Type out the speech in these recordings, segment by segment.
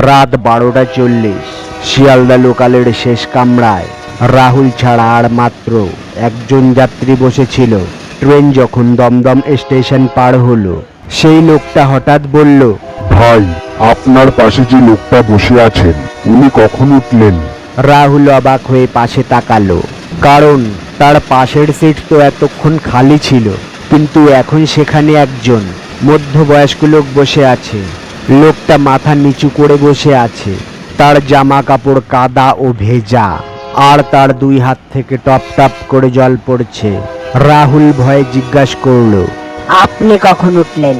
রাত 12:40, শিয়ালদা লোকালের শেষ কামরায় রাহুল ছাড়া আর মাত্র একজন যাত্রী বসেছিল। ট্রেন যখন দমদম স্টেশন পার হলো, সেই লোকটা হঠাৎ বলল, ভাই, আপনার পাশে যে লোকটা বসে আছেন উনি কখন উঠলেন? রাহুল অবাক হয়ে পাশে তাকালো, কারণ তার পাশের সিট তো এতক্ষণ খালি ছিল, কিন্তু এখন সেখানে একজন মধ্যবয়স্ক লোক বসে আছে। লোকটা মাথা নিচু করে বসে আছে, তার জামা কাপড় কাদা ও ভেজা, আর তার দুই হাত থেকে টপ টপ করে জল পড়ছে। রাহুল ভয়ে জিজ্ঞাসা করলো, আপনি কখন উঠলেন?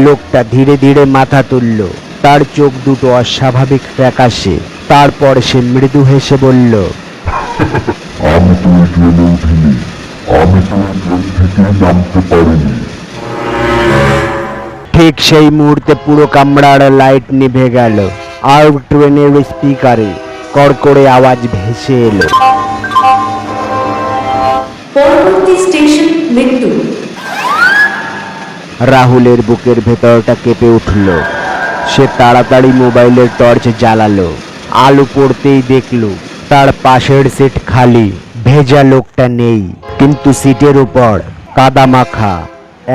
লোকটা ধীরে ধীরে মাথা তুলল, তার চোখ দুটো অস্বাভাবিক ফ্যাকাশে। তারপর সে মৃদু হেসে বলল, আমি তো এই ট্রেনে উঠিনি, আমি তো এই ট্রেন থেকেই নামতে পারিনি। ঠিক সেই মুহূর্তে পুরো কামরার লাইট নিভে গেল, আর ট্রেনের স্পিকারে কড়কড়ে আওয়াজ ভেসে এলো, পরবর্তী স্টেশন মৃত্যু। রাহুলের বুকের ভেতরটা কেঁপে উঠল। সে তাড়াতাড়ি মোবাইলের টর্চ জ্বালালো। আলো পড়তেই দেখলো তার পাশের সিট খালি, ভেজা লোকটা নেই, কিন্তু সিটের উপর কাদা মাখা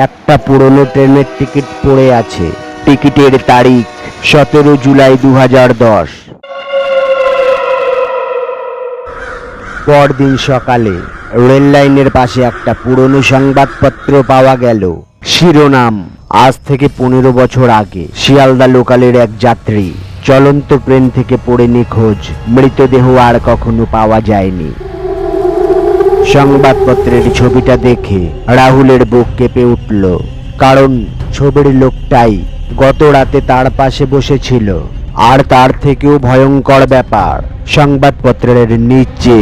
একটা পুরনো ট্রেনের টিকিট পড়ে আছে। টিকিটের তারিখ 17 জুলাই 2010। পরদিন সকালে রেল লাইনের পাশে একটা পুরনো সংবাদপত্র পাওয়া গেল। শিরোনাম, আজ থেকে 15 বছর আগে শিয়ালদা লোকালের এক যাত্রী চলন্ত ট্রেন থেকে পড়ে নিখোঁজ, মৃতদেহ আর কখনো পাওয়া যায়নি। সংবাদপত্রের ছবিটা দেখে রাহুলের বুক কেঁপে উঠল, কারণ ছবির লোকটাই গত রাতে তার পাশে বসেছিল। আর তার থেকেও ভয়ঙ্কর ব্যাপার, সংবাদপত্রের নিচে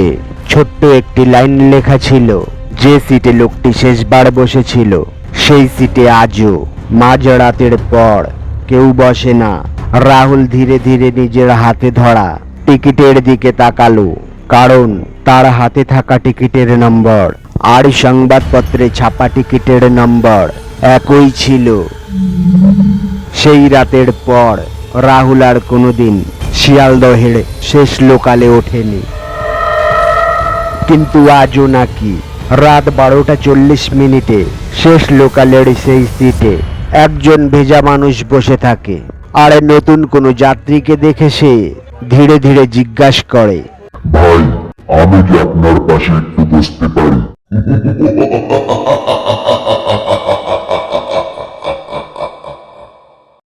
ছোট্ট একটি লাইন লেখা ছিল, যে সিটে লোকটি শেষবার বসেছিল সেই সিটে আজও মাঝরাতের পর কেউ বসে না। রাহুল ধীরে ধীরে নিজের হাতে ধরা টিকিটের দিকে তাকালো, কারণ তার হাতে থাকা টিকিটের নম্বর আর সংবাদপত্রে ছাপা টিকিটের নম্বর একই ছিল। সেই রাতের পর রাহুল আর কোনোদিন শিয়ালদহের শেষ লোকালে ওঠেনি। কিন্তু আজও নাকি রাত 12:40 শেষ লোকালের সেই সিটে একজন ভেজা মানুষ বসে থাকে। আর নতুন কোনো যাত্রীকে দেখে সে ধীরে ধীরে জিজ্ঞাসা করে, ভাই, আমি কি আপনার পাশে একটু বসতে পারি?